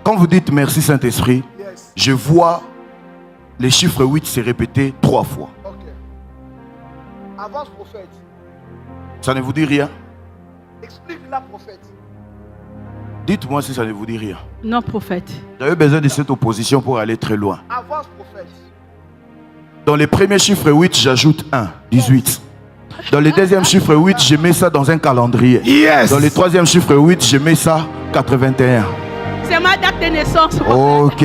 Quand vous dites merci Saint-Esprit, Yes. je vois les chiffres 8 se répéter 3 fois. Ok. Avance, prophète. Ça ne vous dit rien? Explique la prophète. Dites-moi si ça ne vous dit rien. Non, prophète. J'avais besoin de cette opposition pour aller très loin. Avance, prophète. Dans les premiers chiffres 8, j'ajoute 1, 18. Dans le deuxième chiffre 8, je mets ça dans un calendrier. Yes. Dans le troisième chiffre 8, je mets ça 81. C'est ma date de naissance. Ok.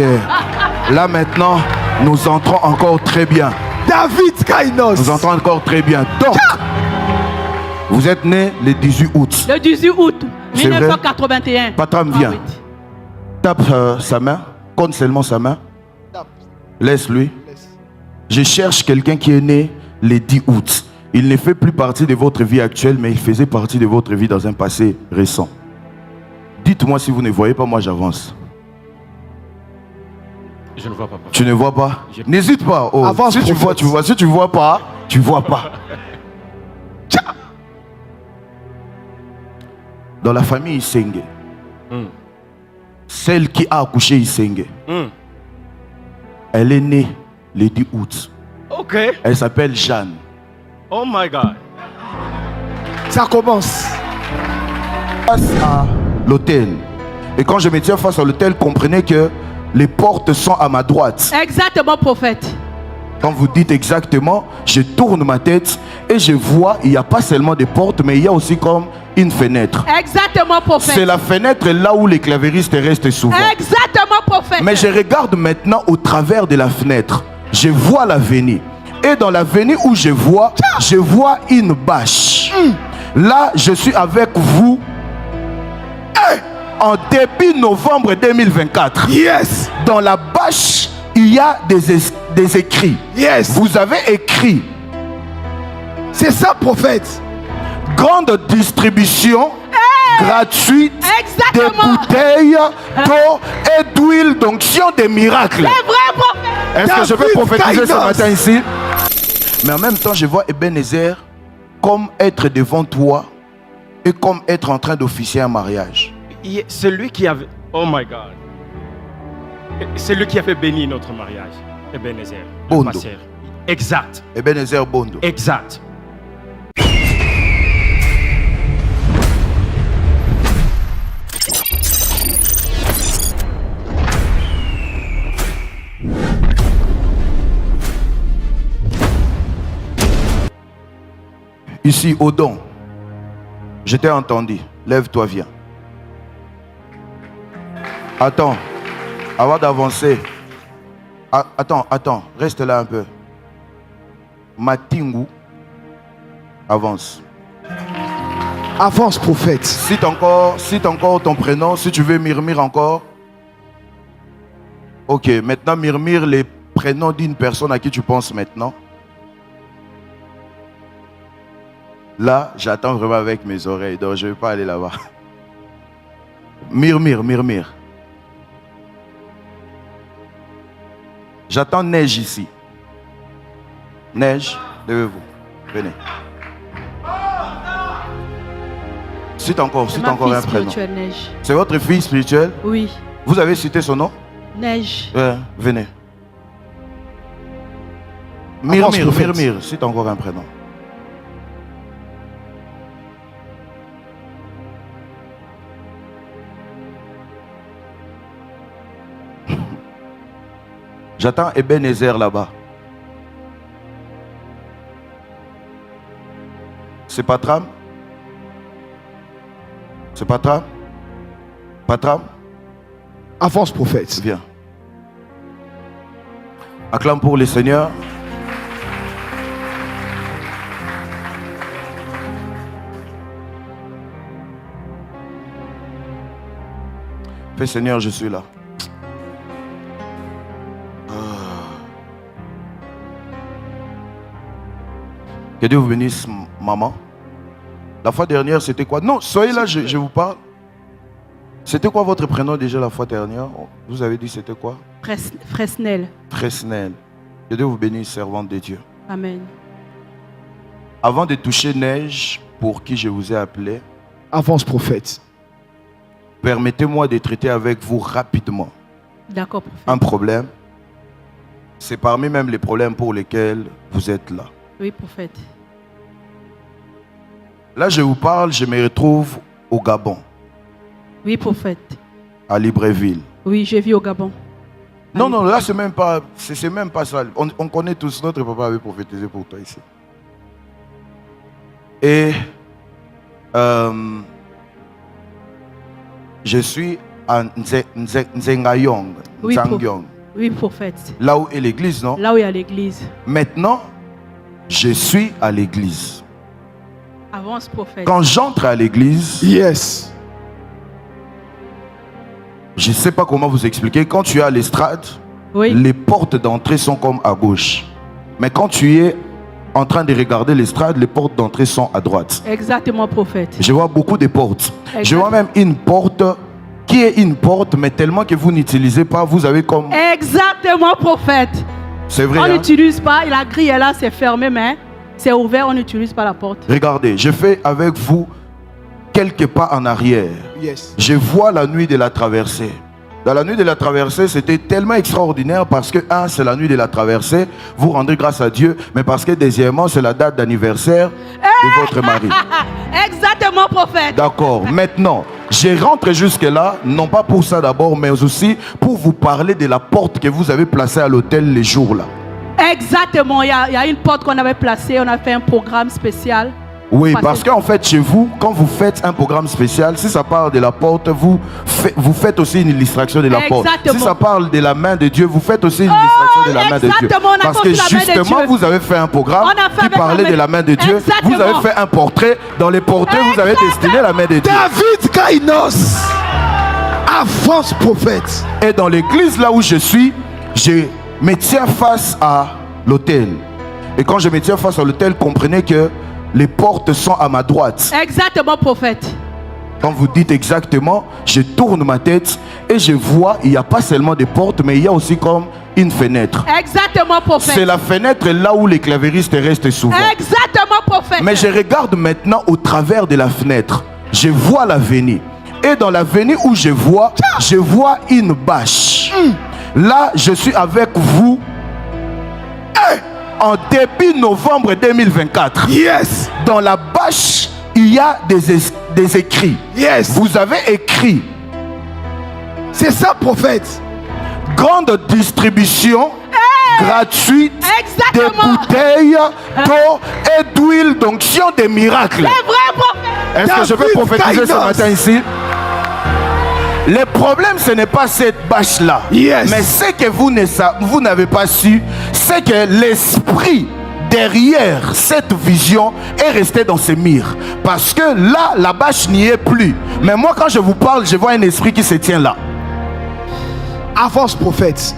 Là maintenant, nous entrons encore très bien. David Kainos. Nous entrons encore très bien. Donc, vous êtes né le 18 août. Le 18 août C'est vrai? 1981. Patram, viens. Tape sa main. Compte seulement sa main. Tape. Laisse-lui. Laisse. Je cherche quelqu'un qui est né le 10 août. Il ne fait plus partie de votre vie actuelle, mais il faisait partie de votre vie dans un passé récent. Dites-moi si vous ne voyez pas, moi j'avance. Je ne vois pas. Tu ne vois pas? N'hésite pas. Oh, Avance, si tu vois, prophète. tu vois. Si tu vois pas, tu vois pas. Tcha! Dans la famille Isenge, celle qui a accouché Isenge, elle est née le 10 août. Ok. Elle s'appelle Jeanne. Oh my God. Ça commence. Face à l'hôtel. Et quand je me tiens face à l'hôtel, comprenez que les portes sont à ma droite. Exactement, prophète. Quand vous dites exactement, je tourne ma tête et je vois, il n'y a pas seulement des portes, mais il y a aussi comme une fenêtre. Exactement, prophète. C'est la fenêtre là où les clavéristes restent souvent. Exactement, prophète. Mais je regarde maintenant au travers de la fenêtre. Je vois l'avenir. Et dans l'avenir où je vois une bâche. Là, je suis avec vous en début novembre 2024. Yes. Dans la bâche, il y a des écrits. Yes. Vous avez écrit C'est ça, prophète. grande distribution gratuite de Exactement. bouteilles d'eau et d'huile d'onction des miracles. C'est vrai, prophète. Est-ce que je peux David prophétiser ce Kainos. matin ici? Mais en même temps, je vois Ebenezer comme être devant toi et comme être en train d'officier un mariage. Celui qui avait... Oh my God. C'est lui qui avait béni notre mariage. Ebenezer. le Bondo. pasteur. Exact. Ebenezer Bondo. Exact. Ici, Odon, je t'ai entendu. Lève-toi, viens. Attends, avant d'avancer. Attends, reste là un peu. Matingu, avance. Avance, prophète. Cite encore ton prénom, si tu veux murmure encore. Ok, maintenant murmure les prénoms d'une personne à qui tu penses maintenant. Là, j'attends vraiment avec mes oreilles, donc je ne vais pas aller là-bas. Murmure. J'attends Neige ici. Neige, levez-vous. Venez. Cite encore C'est ma un fille prénom. spirituelle, Neige. C'est votre fille spirituelle? Oui, Vous avez cité son nom? Neige. Venez. Avance, prophète. Murmure, cite encore un prénom. J'attends Ebenezer là-bas. C'est Patram? C'est Patram? Patram? Avance, prophète. Viens. Acclame pour le Seigneur. Fais Seigneur, je suis là. Que Dieu vous bénisse, maman. La fois dernière, c'était quoi? Non, soyez là, je vous parle. C'était quoi votre prénom déjà la fois dernière? Vous avez dit c'était quoi? Fresnel. Fresnel. Que Dieu vous bénisse, servante de Dieu. Amen. Avant de toucher Neige, pour qui je vous ai appelé, Avance, prophète. Permettez-moi de traiter avec vous rapidement D'accord, prophète. un problème. C'est parmi même les problèmes pour lesquels vous êtes là. Oui, prophète. Là, je vous parle, je me retrouve au Gabon, Oui, prophète. à Libreville. Oui, je vis au Gabon. Non, non, là, c'est même pas ça. On connaît tous, notre papa avait prophétisé pour toi ici. Et je suis à Nzengayong, Oui, Nzangyong, Oui, prophète. là où est l'église, non? Là où il y a l'église. Maintenant, je suis à l'église. Avance, prophète. Quand j'entre à l'église, Yes. je ne sais pas comment vous expliquer. Quand tu es à l'estrade, Oui. les portes d'entrée sont comme à gauche. Mais quand tu es en train de regarder l'estrade, les portes d'entrée sont à droite. Exactement, prophète. Je vois beaucoup de portes. Exact. Je vois même une porte qui est une porte, mais tellement que vous n'utilisez pas, vous avez comme... Exactement, prophète. C'est vrai, On hein? n'utilise pas. La grille est là, c'est fermé, mais c'est ouvert, on n'utilise pas la porte. Regardez, je fais avec vous quelques pas en arrière. Yes. Je vois la nuit de la traversée. Dans la nuit de la traversée, c'était tellement extraordinaire parce que, un, c'est la nuit de la traversée, vous rendez grâce à Dieu, mais parce que, deuxièmement, c'est la date d'anniversaire de votre mari. Exactement, prophète. D'accord. Maintenant, je rentre jusque-là, non pas pour ça d'abord, mais aussi pour vous parler de la porte que vous avez placée à l'hôtel les jours-là. Exactement. Il y a une porte qu'on avait placée. On a fait un programme spécial. Oui, parce qu'en fait, chez vous, quand vous faites un programme spécial, si ça parle de la porte, vous faites aussi une illustration de la porte. Exactement. Si ça parle de la main de Dieu, vous faites aussi une illustration de la main de Dieu. exactement, on a Parce que conçu la main de justement, Dieu. vous avez fait un programme On a fait qui avec parlait la main- de la main de Dieu. Exactement. Vous avez fait un portrait. Dans les portraits, vous avez destiné la main de Dieu. David Kainos. Avance, prophète. Et dans l'église là où je suis, je me tiens face à l'autel. Et quand je me tiens face à l'autel, comprenez que les portes sont à ma droite. Exactement, prophète. Quand vous dites exactement, je tourne ma tête et je vois, il n'y a pas seulement des portes, mais il y a aussi comme une fenêtre. Exactement, prophète. C'est la fenêtre là où les clavéristes restent souvent. Exactement, prophète. Mais je regarde maintenant au travers de la fenêtre. Je vois l'avenir. Et dans l'avenir où je vois une bâche. Là, je suis avec vous en début novembre 2024. Yes. Dans la bâche, il y a des écrits. Yes. Vous avez écrit C'est ça, prophète. grande distribution gratuite des Exactement. bouteilles d'eau et d'huile d'onction des miracles. C'est vrai, prophète. Est-ce que je peux David prophétiser ce Kainos. matin ici? Le problème, ce n'est pas cette bâche-là. Yes. Mais ce que vous n'avez pas su, c'est que l'esprit derrière cette vision est resté dans ces murs. Parce que là, la bâche n'y est plus. Mais moi, quand je vous parle, je vois un esprit qui se tient là. Avance, prophète.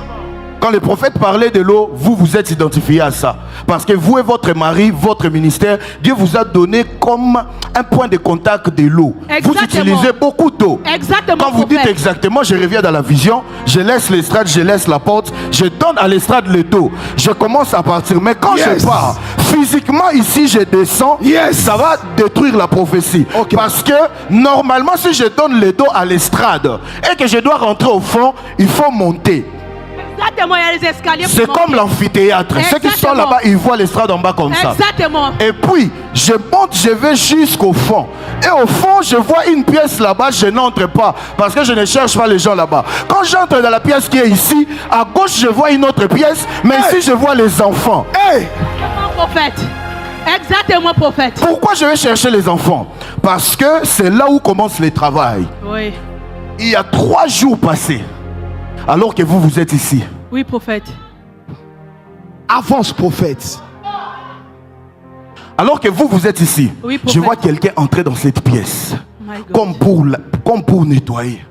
Quand le prophète parlait de l'eau, vous vous êtes identifié à ça. Parce que vous et votre mari, votre ministère, Dieu vous a donné comme un point de contact de l'eau. Vous Exactement. utilisez beaucoup d'eau. Exactement, Quand vous dites prophète. exactement, je reviens dans la vision, je laisse l'estrade, je laisse la porte, je donne à l'estrade le dos. Je commence à partir. Mais quand Yes. je pars, physiquement ici, je descends, Yes. ça va détruire la prophétie. Ok. Parce que normalement, si je donne le dos à l'estrade et que je dois rentrer au fond, il faut monter. Exactement, il y a les escaliers. C'est pour comme monter. l'amphithéâtre. Ceux qui sont Exactement. là-bas, ils voient l'estrade en bas comme ça. Exactement. Et puis, je monte, je vais jusqu'au fond. Et au fond, je vois une pièce là-bas, je n'entre pas. Parce que je ne cherche pas les gens là-bas. Quand j'entre dans la pièce qui est ici, à gauche, je vois une autre pièce. Mais ici, je vois les enfants. Hey. Exactement, prophète. Exactement, prophète. Pourquoi je vais chercher les enfants? Parce que c'est là où commence le travail. Oui. Il y a 3 jours passés, alors que vous êtes ici. Oui, prophète. Avance, prophète. Alors que vous êtes ici, Oui, prophète. je vois quelqu'un entrer dans cette pièce. My God. Comme pour nettoyer.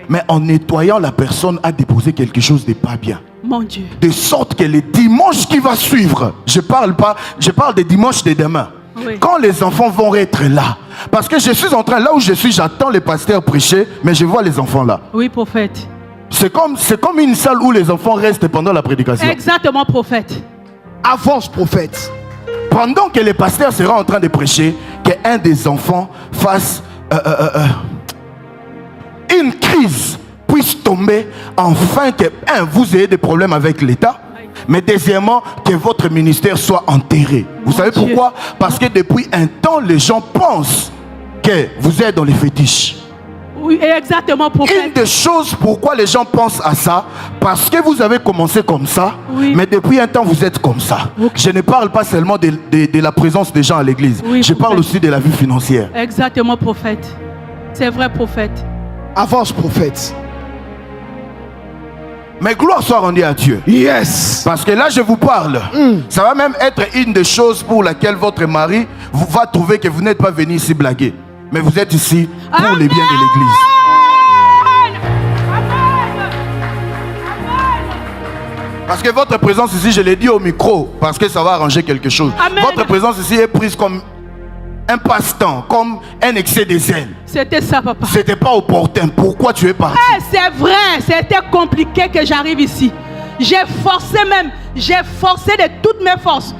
Mais en nettoyant, la personne a déposé quelque chose de pas bien. Mon Dieu. De sorte que le dimanche qui va suivre, je parle des dimanches de demain. Oui. Quand les enfants vont être là. Parce que je suis en train, là où je suis, j'attends les pasteurs prêcher, mais je vois les enfants là. Oui, prophète. C'est comme une salle où les enfants restent pendant la prédication. Exactement, prophète. Avance, prophète. Pendant que les pasteurs seront en train de prêcher, qu'un des enfants fasse une crise puisse tomber, afin que, un, vous ayez des problèmes avec l'État, mais deuxièmement, que votre ministère soit enterré. Vous savez pourquoi? Parce que depuis un temps, les gens pensent que vous êtes dans les fétiches. Oui, exactement, prophète. Une des choses pourquoi les gens pensent à ça, parce que vous avez commencé comme ça, Oui. mais depuis un temps vous êtes comme ça. Ok. Je ne parle pas seulement de la présence des gens à l'église, Oui, je parle prophète. aussi de la vie financière. Exactement, prophète. C'est vrai, prophète. Avance, prophète. Mais gloire soit rendue à Dieu. Yes. Parce que là je vous parle, ça va même être une des choses pour laquelle votre mari va trouver que vous n'êtes pas venu ici blaguer, mais vous êtes ici pour Amen. les biens de l'église. Parce que votre présence ici, je l'ai dit au micro, parce que ça va arranger quelque chose. Amen. Votre présence ici est prise comme un passe-temps, comme un excès de zèle. C'était ça, papa. C'était pas opportun. Pourquoi tu es parti? Eh, c'est vrai, c'était compliqué que j'arrive ici. J'ai forcé de toutes mes forces.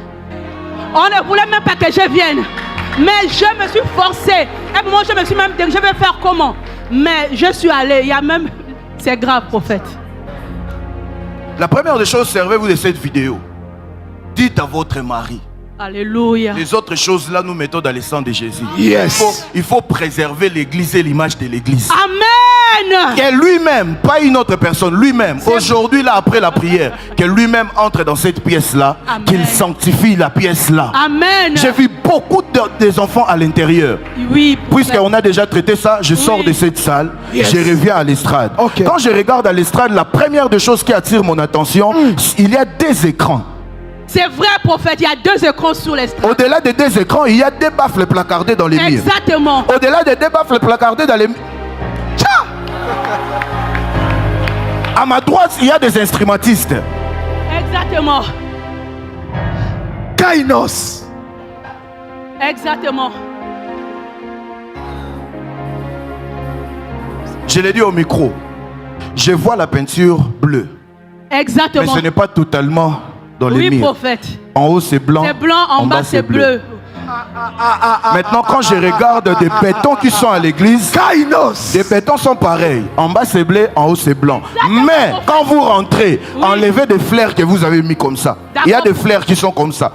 On ne voulait même pas que je vienne. Mais je me suis forcé. Et moi, je me suis même dit, je vais faire comment? Mais je suis allé. Il y a même... C'est grave, prophète. La première des choses, servez-vous de cette vidéo. Dites à votre mari. Alléluia. Les autres choses là, nous mettons dans le sang de Jésus. Yes. Il faut préserver l'église et l'image de l'église. Amen. Que lui-même, pas une autre personne, lui-même, aujourd'hui là, après la prière, que lui-même entre dans cette pièce-là, Amen. qu'il sanctifie la pièce-là. Amen. J'ai vu beaucoup des enfants à l'intérieur. Oui. Puisqu'on a déjà traité ça, je sors de cette salle, Yes. je reviens à l'estrade. Ok. Quand je regarde à l'estrade, la première des choses qui attire mon attention, il y a des écrans. C'est vrai, prophète. Il y a 2 écrans sur l'estrade. Au-delà des 2 écrans, il y a des baffles placardés dans les murs. Exactement. Au-delà des 2 baffles placardés dans les murs. Tiens! À ma droite, il y a des instrumentistes. Exactement. Kainos. Exactement. Je l'ai dit au micro. Je vois la peinture bleue. Mais Exactement. ce n'est pas totalement dans les Oui, murs. prophète. En haut, c'est blanc. C'est blanc, en bas, c'est bleu. Maintenant, quand je regarde des bétons qui sont à l'église, Kainos. les bétons sont pareils. En bas, c'est bleu, en haut, c'est blanc. Mais quand vous rentrez, Oui. enlevez des fleurs que vous avez mis comme ça. Il y a D'accord. des fleurs qui sont comme ça.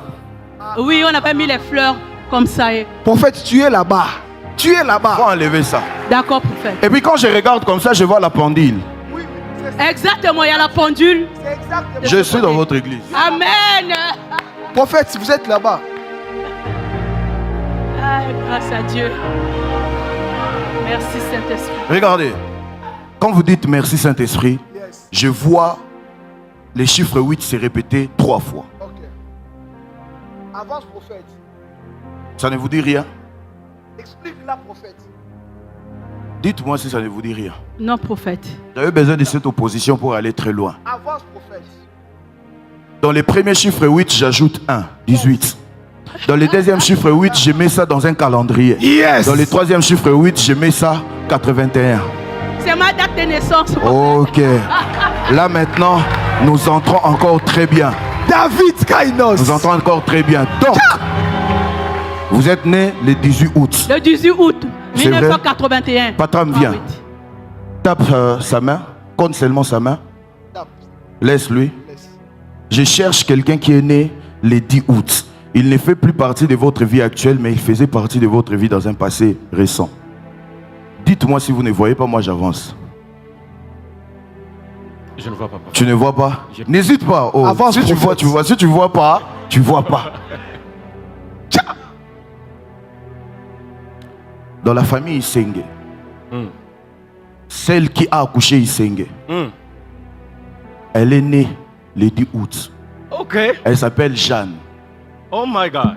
Oui, on avait mis les fleurs comme ça. Prophète, tu es là-bas. Tu es Il faut là-bas. enlever ça. D'accord, prophète. Et puis quand je regarde comme ça, je vois la pendule. Exactement, il y a la pendule. C'est exactement. Je suis dans votre église. Amen. Prophète, vous êtes là-bas. Ah, grâce à Dieu. Merci, Saint-Esprit. Regardez. Quand vous dites merci Saint-Esprit, Yes. je vois les chiffres 8 se répéter 3 fois. Ok. Avance, prophète. Ça ne vous dit rien? Explique-la, prophète. Dites-moi si ça ne vous dit rien. Non, prophète. J'avais besoin de cette opposition pour aller très loin. Avance, prophète. Dans les premiers chiffres 8, j'ajoute 1, 18. Dans le deuxième chiffre 8, je mets ça dans un calendrier. Yes. Dans le troisième chiffre 8, je mets ça 81. C'est ma date de naissance. Ok. Là maintenant, nous entrons encore très bien. David Kainos. Nous entrons encore très bien. Donc, vous êtes né le 18 août. Le 18 août C'est vrai? 1981. Patram, viens. Tape sa main. Compte seulement sa main. Tape. Laisse-lui. Laisse. Je cherche quelqu'un qui est né le 10 août. Il ne fait plus partie de votre vie actuelle, mais il faisait partie de votre vie dans un passé récent. Dites-moi si vous ne voyez pas, moi j'avance. Je ne vois pas. Papa. Tu ne vois pas? J'ai- N'hésite pas. Oh, Avance, si tu prophète. vois, tu vois. Si tu vois pas, tu vois pas. Tiens. Dans la famille Isenge, Hmm. celle qui a accouché Isenge, Hmm. elle est née le 10 août. Ok. Elle s'appelle Jeanne. Oh my God.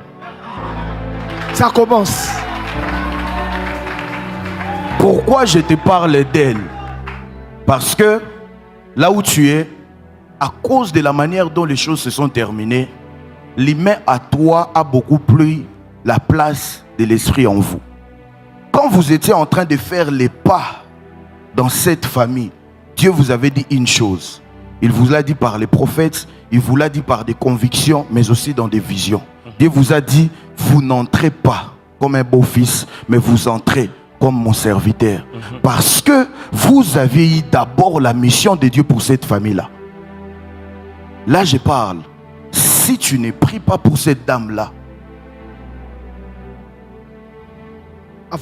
Ça commence. Pourquoi je te parle d'elle? Parce que là où tu es, à cause de la manière dont les choses se sont terminées, l'humain à toi a beaucoup pris la place de l'esprit en vous. Quand vous étiez en train de faire les pas dans cette famille, Dieu vous avait dit une chose. Il vous l'a dit par les prophètes, il vous l'a dit par des convictions, mais aussi dans des visions. Dieu vous a dit, vous n'entrez pas comme un beau-fils, mais vous entrez comme comme mon serviteur. Parce que vous avez eu d'abord la mission de Dieu pour cette famille-là. Là, je parle. Si tu ne pries pas pour cette dame-là.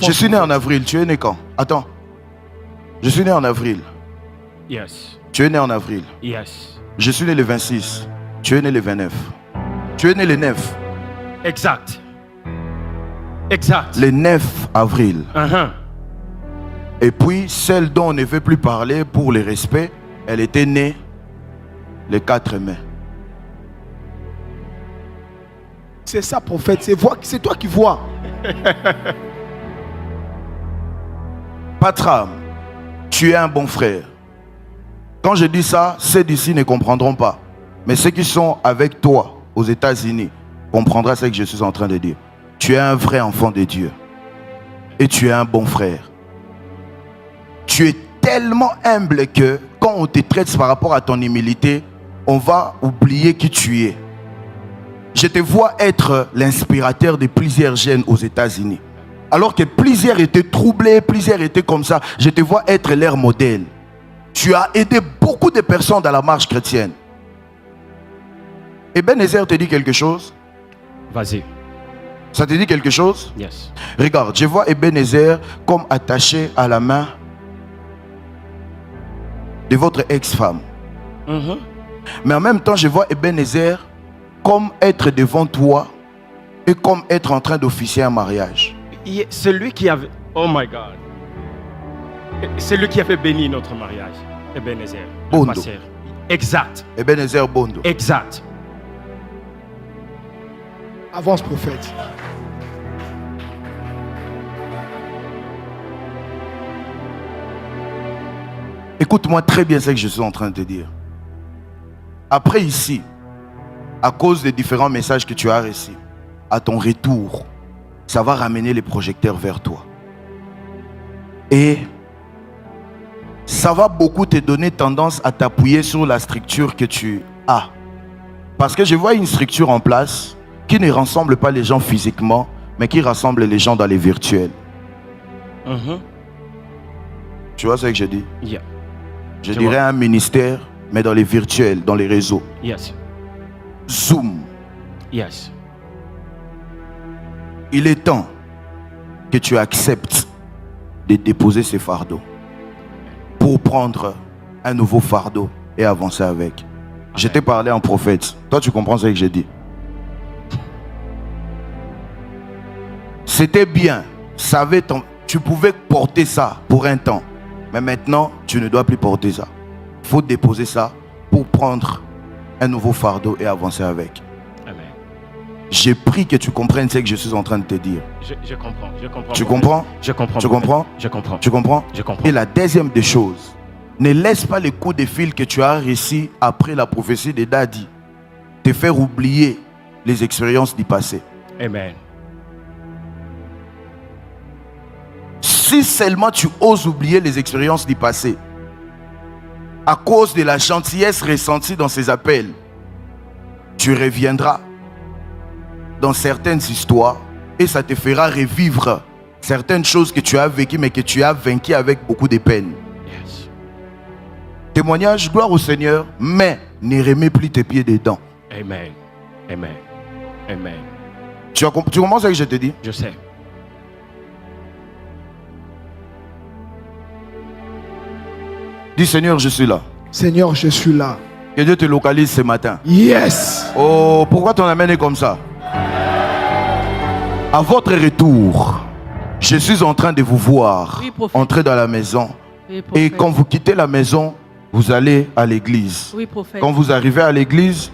Je suis né en avril. Tu es né quand? Attends. Je suis né en avril. Yes. Tu es né en avril. Yes. Je suis né le 26. Tu es né le 29. Tu es né le 9. Exact. Exact. Le 9 avril. Uh-huh. Et puis, celle dont on ne veut plus parler pour le respect, elle était née le 4 mai. C'est ça, prophète. C'est toi qui vois. Patram, tu es un bon frère. Quand je dis ça, ceux d'ici ne comprendront pas. Mais ceux qui sont avec toi aux États-Unis comprendront ce que je suis en train de dire. Tu es un vrai enfant de Dieu. Et tu es un bon frère. Tu es tellement humble que quand on te traite par rapport à ton humilité, on va oublier qui tu es. Je te vois être l'inspirateur de plusieurs jeunes aux États-Unis. Alors que plusieurs étaient troublés, plusieurs étaient comme ça. Je te vois être leur modèle. Tu as aidé beaucoup de personnes dans la marche chrétienne. Ebenezer te dit quelque chose? Vas-y. Ça te dit quelque chose? Yes. Regarde, je vois Ebenezer comme attaché à la main de votre ex-femme. Mhm. Mais en même temps, je vois Ebenezer comme être devant toi et comme être en train d'officier un mariage. Celui qui avait... Oh my God. C'est lui qui avait béni notre mariage. Ebenezer. Bondo. Ma sœur. Exact. Ebenezer Bondo. Exact. Avance, prophète. Écoute-moi très bien ce que je suis en train de te dire. Après ici, à cause des différents messages que tu as reçus, à ton retour, ça va ramener les projecteurs vers toi. Et ça va beaucoup te donner tendance à t'appuyer sur la structure que tu as. Parce que je vois une structure en place qui ne rassemble pas les gens physiquement, mais qui rassemble les gens dans les virtuels. Mhm. Tu vois ce que je dis? Yeah. Je dirais un ministère, mais dans les virtuels, dans les réseaux. Yes. Zoom. Yes. Il est temps que tu acceptes de déposer ces fardeaux pour prendre un nouveau fardeau et avancer avec. Je t'ai parlé en prophète. Toi, tu comprends ce que j'ai dit? C'était bien. Tu pouvais porter ça pour un temps. Mais maintenant, tu ne dois plus porter ça. Il faut déposer ça pour prendre un nouveau fardeau et avancer avec. Amen. J'ai pris que tu comprennes ce que je suis en train de te dire. Je comprends. Je comprends. Tu comprends? Je comprends. Tu comprends? Je comprends. Tu comprends? Je comprends. Et la deuxième des choses, ne laisse pas les coups de fil que tu as reçus après la prophétie de Dadi te faire oublier les expériences du passé. Amen. Si seulement tu oses oublier les expériences du passé, à cause de la gentillesse ressentie dans ces appels, tu reviendras dans certaines histoires et ça te fera revivre certaines choses que tu as vécues mais que tu as vaincues avec beaucoup de peine. Yes. Témoignage, gloire au Seigneur, mais ne remets plus tes pieds dedans. Amen. Amen. Amen. Tu comprends ce que je te dis? Je sais. Dis Seigneur, je suis là. Seigneur, je suis là. Que Dieu te localise ce matin. Yes. Oh, pourquoi ton amène est comme ça? À votre retour, je suis en train de vous voir entrer dans la maison. Et quand vous quittez la maison, vous allez à l'église. Oui, prophète. Quand vous arrivez à l'église,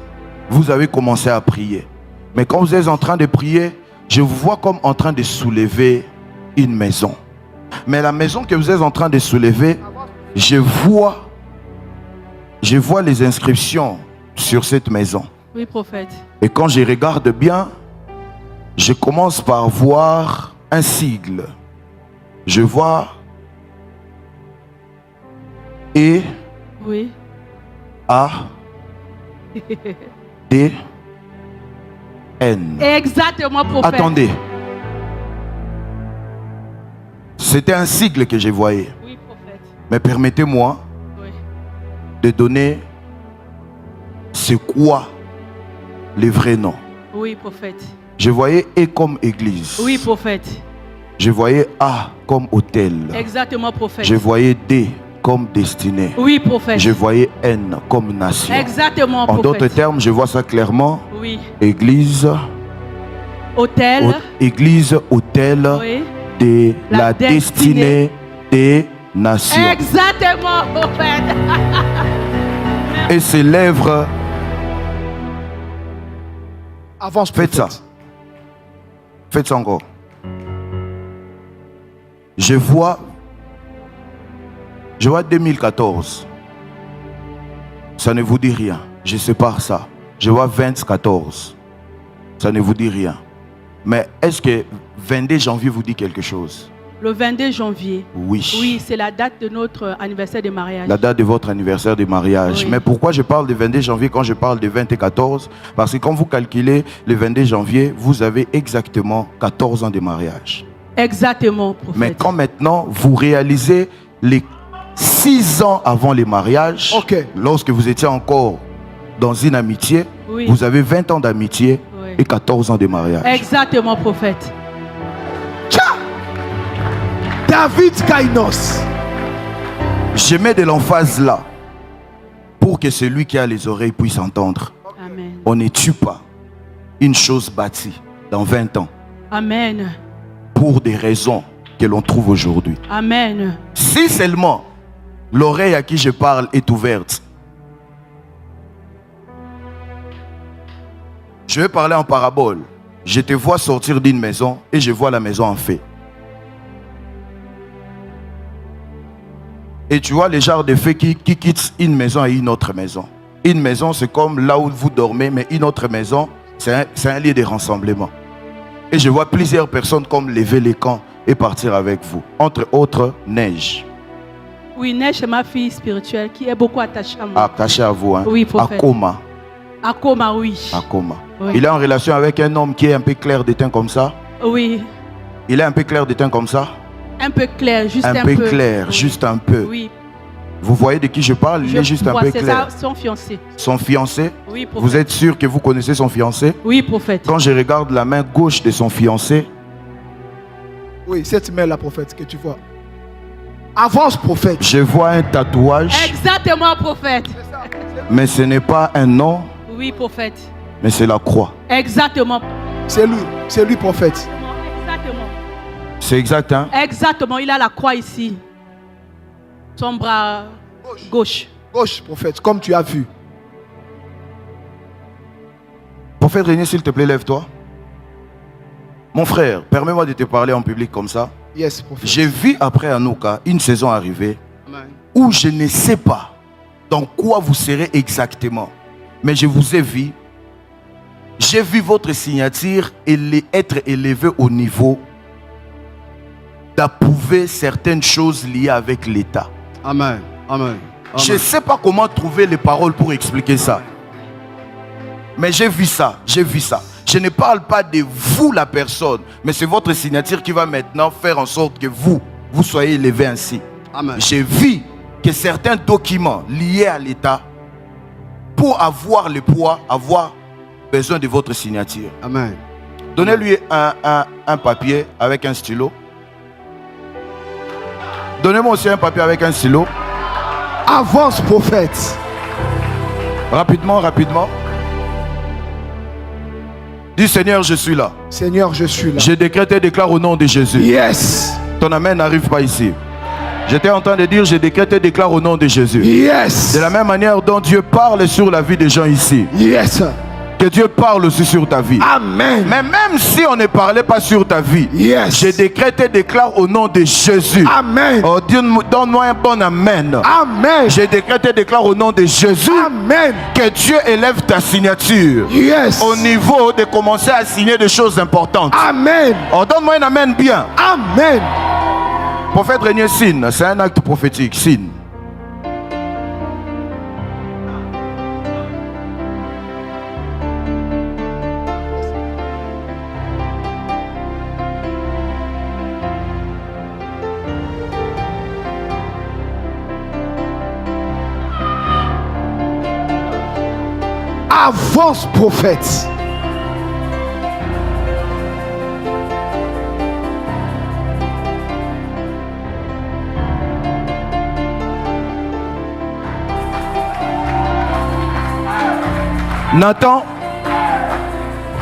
vous avez commencé à prier. Mais quand vous êtes en train de prier, je vous vois comme en train de soulever une maison. Mais la maison que vous êtes en train de soulever, je vois les inscriptions sur cette maison. Oui, prophète. Et quand je regarde bien, je commence par voir un sigle. Je vois E Oui. A D N. Exactement, prophète. Attendez. C'était un sigle que je voyais. Oui, prophète. Mais permettez-moi Oui. de donner c'est quoi les vrais noms. Oui, prophète. Je voyais E comme église. Oui, prophète. Je voyais A comme hôtel. Exactement, prophète. Je voyais D comme destinée. Oui, prophète. Je voyais N comme nation. Exactement, En prophète. d'autres termes, je vois ça clairement. Oui. Église, Hôtel. église, hôtel Oui. de La la destinée des nations. Exactement, prophète. Et ses lèvres, Avance, faites ça. prophète. Faites ça encore. Je vois 2014. Ça ne vous dit rien. Je sépare ça. Je vois 2014. Ça ne vous dit rien. Mais est-ce que 22 janvier vous dit quelque chose? Le 22 janvier. Oui. Oui, c'est la date de notre anniversaire de mariage. La date de votre anniversaire de mariage. Oui. Mais pourquoi je parle de 22 janvier quand je parle de 20 et 14? Parce que quand vous calculez le 22 janvier, vous avez exactement 14 ans de mariage. Exactement, prophète. Mais quand maintenant vous réalisez les 6 ans avant le mariage, Ok. lorsque vous étiez encore dans une amitié, Oui. vous avez 20 ans d'amitié Oui. et 14 ans de mariage. Exactement, prophète. Tcha! David Kainos. Je mets de l'emphase là pour que celui qui a les oreilles puisse entendre. Amen. On ne tue pas une chose bâtie dans 20 ans Amen. pour des raisons que l'on trouve aujourd'hui. Amen. Si seulement l'oreille à qui je parle est ouverte, je vais parler en parabole. Je te vois sortir d'une maison et je vois la maison en feu. Et tu vois les genres de feux qui quittent une maison et une autre maison. Une maison, c'est comme là où vous dormez, mais une autre maison, c'est un lieu de rassemblement. Et je vois plusieurs personnes comme lever les camps et partir avec vous. Entre autres, Neige, Oui, Neige est ma fille spirituelle qui est beaucoup attachée à moi. attaché à vous. Hein? Oui, prophète. Akoma. Akoma, oui. Akoma. Oui. Il est en relation avec un homme qui est un peu clair de teint comme ça. Oui. Il est un peu clair de teint comme ça. Un peu clair, juste un, Un peu peu. clair, Oui. juste un peu. Oui. Vous voyez de qui je parle? Il est juste un vois, peu c'est clair. ça, son fiancé. Son fiancé? Oui, prophète. Vous êtes sûr que vous connaissez son fiancé? Oui, prophète. Quand je regarde la main gauche de son fiancé, Oui, cette main, la prophète, que tu vois. Avance, prophète. je vois un tatouage, Exactement, prophète. mais ce n'est pas un nom, Oui, prophète. mais c'est la croix. Exactement. C'est lui, prophète. Exactement. C'est exact, hein? Exactement. Il a la croix ici. Son bras gauche. Gauche, prophète, comme tu as vu. Prophète Régnier, s'il te plaît, lève-toi. Mon frère, permets-moi de te parler en public comme ça. Yes, prophète. J'ai vu après Anouka une saison arriver Amen. où je ne sais pas dans quoi vous serez exactement. Mais je vous ai vu. J'ai vu votre signature être élevée au niveau d'approuver certaines choses liées avec l'État. Amen. Amen. Je ne sais pas comment trouver les paroles pour expliquer ça. Mais j'ai vu ça, j'ai vu ça. Je ne parle pas de vous, la personne, mais c'est votre signature qui va maintenant faire en sorte que vous soyez élevé ainsi. Amen. J'ai vu que certains documents liés à l'État, pour avoir le poids, avoir besoin de votre signature. Amen. Donnez-lui un papier avec un stylo. Donnez-moi aussi un papier avec un stylo. Avance, prophète. Rapidement, rapidement. Dis Seigneur, je suis là. Seigneur, je suis là. Je décrète et déclare au nom de Jésus. Yes. Ton amen n'arrive pas ici. J'étais en train de dire, je décrète et déclare au nom de Jésus. Yes. De la même manière dont Dieu parle sur la vie des gens ici, Yes. que Dieu parle aussi sur ta vie. Amen. Mais même si on ne parlait pas sur ta vie, Yes. je décrète et déclare au nom de Jésus. Amen. Oh, donne-moi un bon amen. Amen. Je décrète et déclare au nom de Jésus Amen. que Dieu élève ta signature Yes. au niveau de commencer à signer des choses importantes. Amen. Oh, donne-moi un amen bien. Amen. Prophète Régnier signe, c'est un acte prophétique, signe. Avance, prophète. Nathan,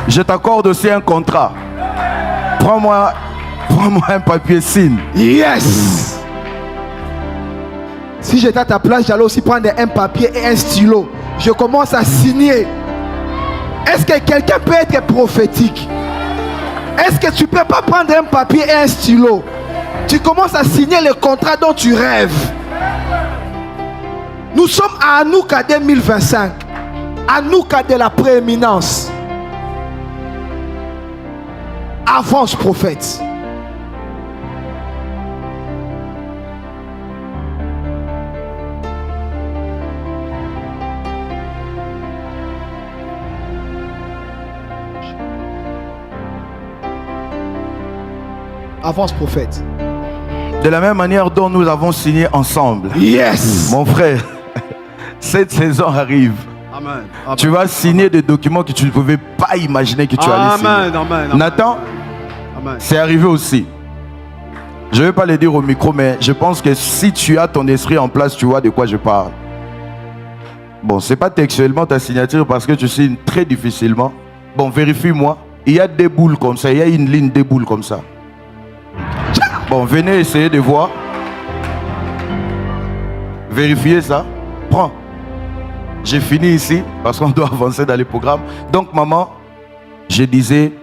je t'accorde aussi un contrat. Prends-moi un papier, signe. Yes. Si j'étais à ta place, j'allais aussi prendre un papier et un stylo. Je commence à signer. Est-ce que quelqu'un peut être prophétique? Est-ce que tu peux pas prendre un papier et un stylo? Tu commences à signer le contrat dont tu rêves. Nous sommes à Hanouka 2025. Hanouka de la prééminence. Avance, prophète. Avance, prophète. De la même manière dont nous avons signé ensemble. Yes. Mon frère, cette saison arrive. Amen. Tu vas signer des documents que tu ne pouvais pas imaginer que tu allais signer. Amen. Nathan, Amen. c'est arrivé aussi. Je ne vais pas le dire au micro, mais je pense que si tu as ton esprit en place, tu vois de quoi je parle. Bon, ce n'est pas textuellement ta signature parce que tu signes très difficilement. Bon, vérifie-moi. Il y a des boules comme ça. Il y a une ligne des boules comme ça. Bon, venez essayer de voir. Vérifiez ça. Prends. J'ai fini ici parce qu'on doit avancer dans les programmes. Donc, maman, je disais,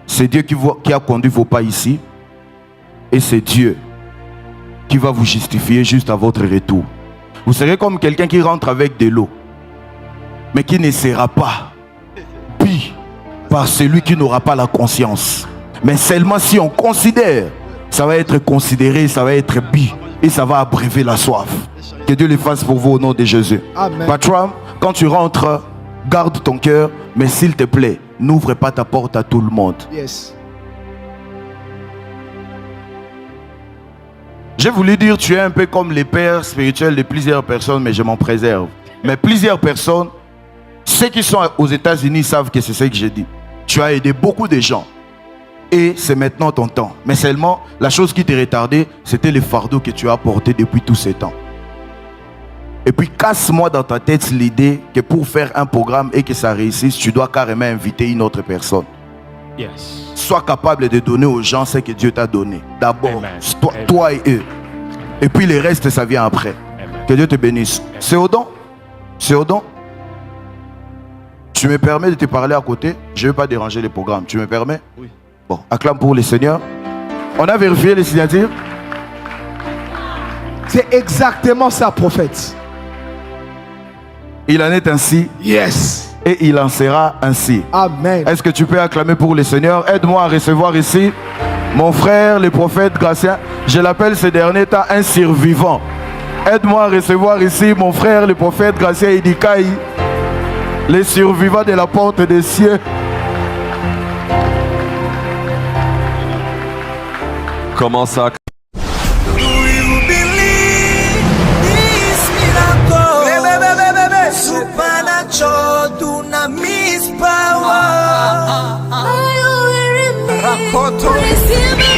c'est Dieu qui a conduit vos pas ici. Et c'est Dieu qui va vous justifier juste à votre retour. Vous serez comme quelqu'un qui rentre avec de l'eau, mais qui ne sera pas bu par celui qui n'aura pas la conscience. Mais seulement si on considère, ça va être considéré, ça va être bu et ça va abreuver la soif. Que Dieu le fasse pour vous au nom de Jésus. Amen. Patron, quand tu rentres, garde ton cœur, mais s'il te plaît, n'ouvre pas ta porte à tout le monde. Yes. J'ai voulu dire, tu es un peu comme les pères spirituels de plusieurs personnes, mais je m'en préserve. Mais plusieurs personnes, ceux qui sont aux États-Unis savent que c'est ce que j'ai dit. Tu as aidé beaucoup de gens. Et c'est maintenant ton temps. Mais seulement, la chose qui t'a retardé, c'était le fardeau que tu as porté depuis tous ces temps. Et puis, casse-moi dans ta tête l'idée que pour faire un programme et que ça réussisse, tu dois carrément inviter une autre personne. Yes. Sois capable de donner aux gens ce que Dieu t'a donné. D'abord, Amen. toi et eux. Et puis le reste, ça vient après. Amen. Que Dieu te bénisse. C'est au don. C'est au don. Tu me permets de te parler à côté? Je ne veux pas déranger le programme. Tu me permets? Oui. Bon, acclame pour le Seigneur. On a vérifié les signatures? C'est exactement ça, prophète. Il en est ainsi. Yes. Et il en sera ainsi. Amen. Est-ce que tu peux acclamer pour le Seigneur? Aide-moi à recevoir ici mon frère, le prophète Gratien. Je l'appelle ces derniers temps un survivant. Aide-moi à recevoir ici mon frère, le prophète Gratien Idikaï, le survivant de la porte des cieux. Comment ça? Supernatural dunamis power. Are you hearing me?